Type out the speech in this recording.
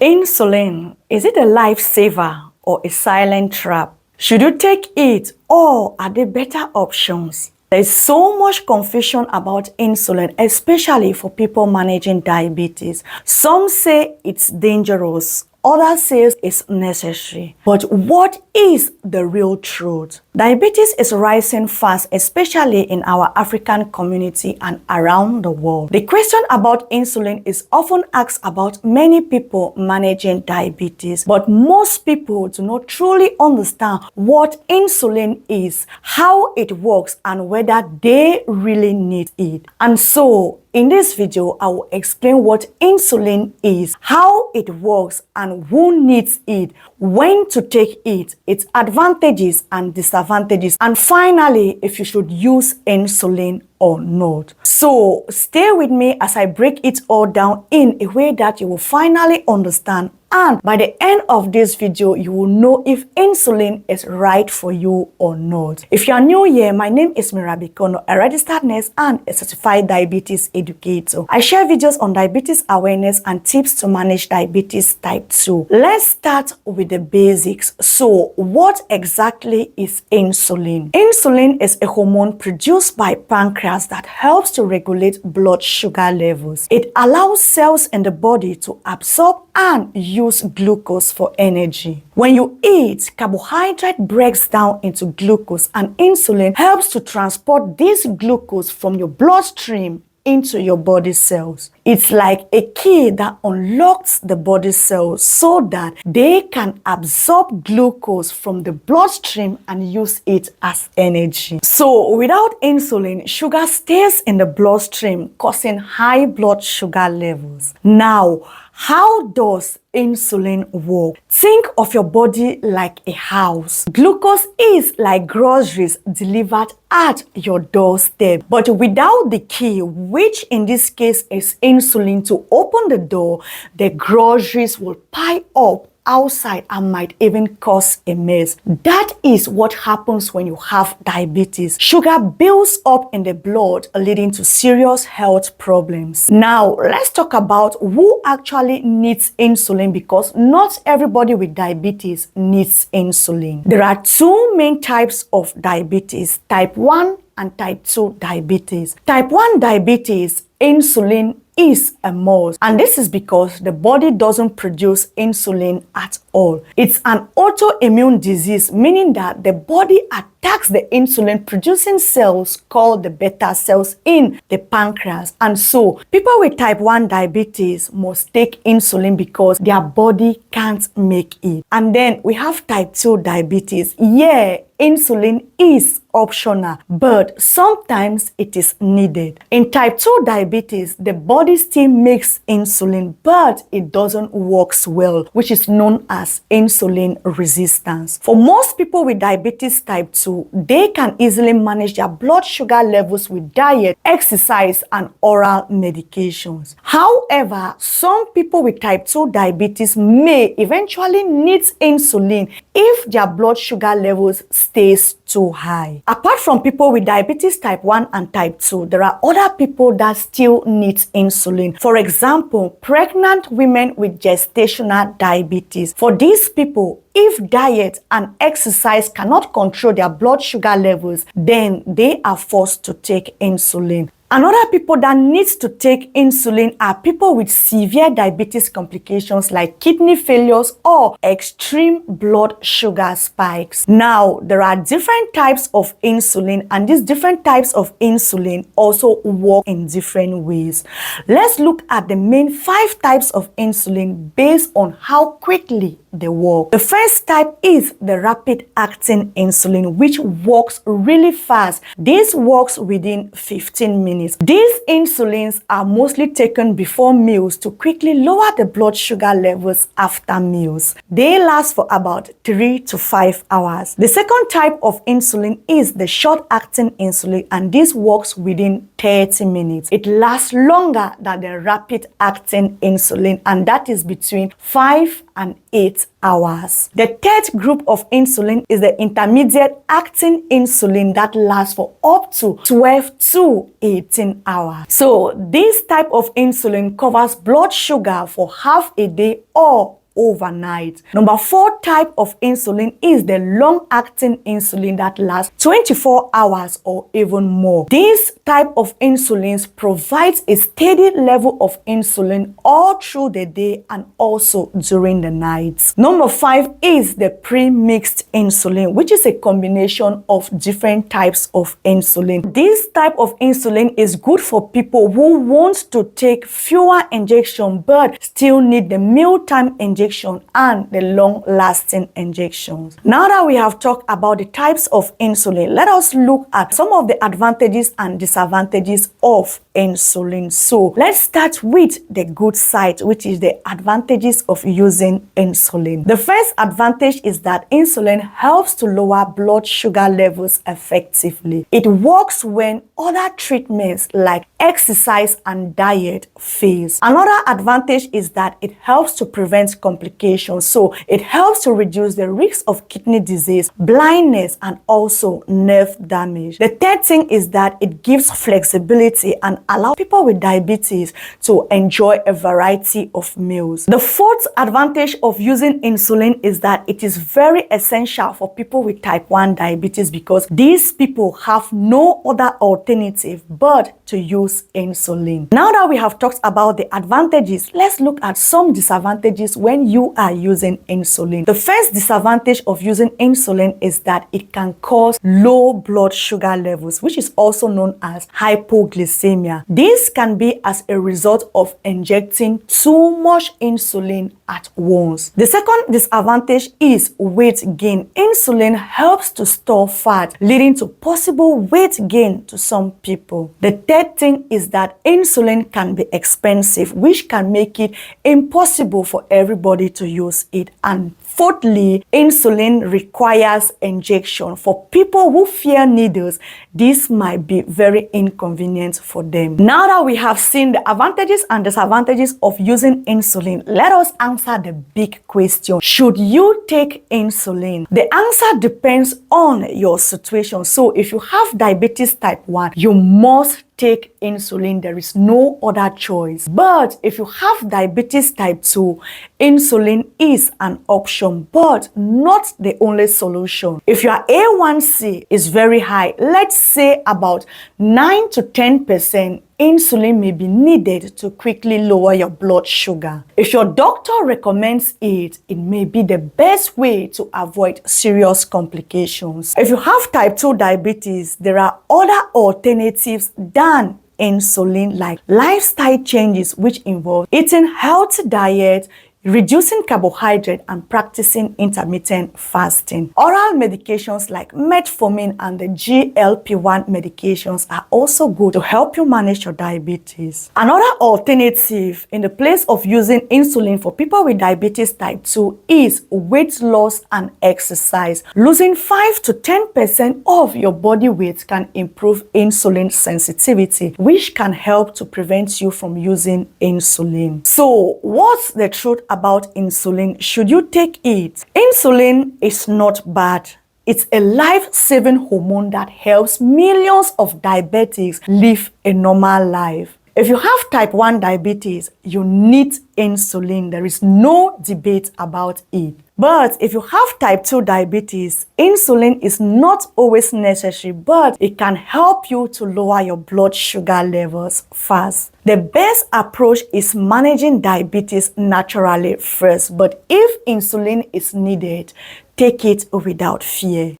Insulin, is it a lifesaver or a silent trap? Should you take it or are there better options? There's so much confusion about insulin, especially for people managing diabetes. Some say it's dangerous, others say it's necessary. But what is the real truth? Diabetes is rising fast, especially in our African community and around the world. The question about insulin is often asked about many people managing diabetes, but most people do not truly understand what insulin is, how it works, and whether they really need it. And so, in this video, I will explain what insulin is, how it works, and who needs it, when to take it, its advantages and disadvantages, and finally, if you should use insulin or not. So stay with me as I break it all down in a way that you will finally understand, and by the end of this video, you will know if insulin is right for you or not. If you are new here, my name is Mirabi Kono, a registered nurse and a certified diabetes educator. I share videos on diabetes awareness and tips to manage diabetes type 2. Let's start with the basics. So, what exactly is insulin? Insulin is a hormone produced by pancreas that helps to regulate blood sugar levels. It allows cells in the body to absorb and use glucose for energy. When you eat, carbohydrate breaks down into glucose, and insulin helps to transport this glucose from your bloodstream into your body cells. It's like a key that unlocks the body cells so that they can absorb glucose from the bloodstream and use it as energy. So without insulin, sugar stays in the bloodstream, causing high blood sugar levels. Now, how does insulin work? Think of your body like a house. Glucose is like groceries delivered at your doorstep. But without the key, which in this case is insulin to open the door, the groceries will pile up outside and might even cause a mess. That is what happens when you have diabetes. Sugar builds up in the blood, leading to serious health problems. Now, let's talk about who actually needs insulin, because not everybody with diabetes needs insulin. There are two main types of diabetes, type 1 and type 2 diabetes. Type 1 diabetes, insulin is a must, and this is because the body doesn't produce insulin at all. It's an autoimmune disease, meaning that the body attacks the insulin producing cells called the beta cells in the pancreas, and so people with type 1 diabetes must take insulin because their body can't make it. And then we have type 2 diabetes. Yeah, insulin is optional, but sometimes it is needed. In type 2 diabetes, the body still makes insulin, but it doesn't work well, which is known as insulin resistance. For most people with diabetes type 2, they can easily manage their blood sugar levels with diet, exercise, and oral medications. However, some people with type 2 diabetes may eventually need insulin if their blood sugar levels stays too high. Apart from people with diabetes type 1 and type 2, there are other people that still need insulin. For example, pregnant women with gestational diabetes. For these people, if diet and exercise cannot control their blood sugar levels, then they are forced to take insulin. Another people that needs to take insulin are people with severe diabetes complications like kidney failures or extreme blood sugar spikes. Now, there are different types of insulin, and these different types of insulin also work in different ways. Let's look at the main 5 types of insulin based on how quickly they work. The first type is the rapid-acting insulin, which works really fast. This works within 15 minutes. These insulins are mostly taken before meals to quickly lower the blood sugar levels after meals. They last for about 3 to 5 hours. The second type of insulin is the short-acting insulin, and this works within 30 minutes. It lasts longer than the rapid-acting insulin, and that is between 5 8 hours. The third group of insulin is the intermediate acting insulin that lasts for up to 12 to 18 hours. So this type of insulin covers blood sugar for half a day or overnight. Number 4 type of insulin is the long-acting insulin that lasts 24 hours or even more. This type of insulin provides a steady level of insulin all through the day and also during the night. Number 5 is the pre-mixed insulin, which is a combination of different types of insulin. This type of insulin is good for people who want to take fewer injections but still need the mealtime injection and the long-lasting injections. Now that we have talked about the types of insulin, let us look at some of the advantages and disadvantages of insulin. So let's start with the good side, which is the advantages of using insulin. The first advantage is that insulin helps to lower blood sugar levels effectively. It works when other treatments like exercise and diet fails. Another advantage is that it helps to prevent complications. So it helps to reduce the risk of kidney disease, blindness, and also nerve damage. The third thing is that it gives flexibility and allows people with diabetes to enjoy a variety of meals. The fourth advantage of using insulin is that it is very essential for people with type 1 diabetes because these people have no other alternative but to use insulin. Now that we have talked about the advantages, let's look at some disadvantages when you are using insulin. The first disadvantage of using insulin is that it can cause low blood sugar levels, which is also known as hypoglycemia. This can be as a result of injecting too much insulin at once. The second disadvantage is weight gain. Insulin helps to store fat, leading to possible weight gain to some people. The third thing is that insulin can be expensive, which can make it impossible for everybody to use it. And fourthly, insulin requires injection. For people who fear needles, this might be very inconvenient for them. Now that we have seen the advantages and disadvantages of using insulin, let us answer the big question. Should you take insulin? The answer depends on your situation. So if you have diabetes type 1, you must take insulin. There is no other choice. But if you have diabetes type 2, insulin is an option, but not the only solution. If your A1C is very high, let's say about 9 to 10%, insulin may be needed to quickly lower your blood sugar. If your doctor recommends it, it may be the best way to avoid serious complications. If you have type 2 diabetes, there are other alternatives than insulin, like lifestyle changes, which involve eating healthy diet, reducing carbohydrate, and practicing intermittent fasting. Oral medications like metformin and the GLP-1 medications are also good to help you manage your diabetes. Another alternative in the place of using insulin for people with diabetes type 2 is weight loss and exercise. Losing 5 to 10% of your body weight can improve insulin sensitivity, which can help to prevent you from using insulin. So, what's the truth about insulin? Should you take it? Insulin is not bad. It's a life-saving hormone that helps millions of diabetics live a normal life. If you have type 1 diabetes, you need insulin. There is no debate about it. But if you have type 2 diabetes, insulin is not always necessary, but it can help you to lower your blood sugar levels fast. The best approach is managing diabetes naturally first, but if insulin is needed, take it without fear.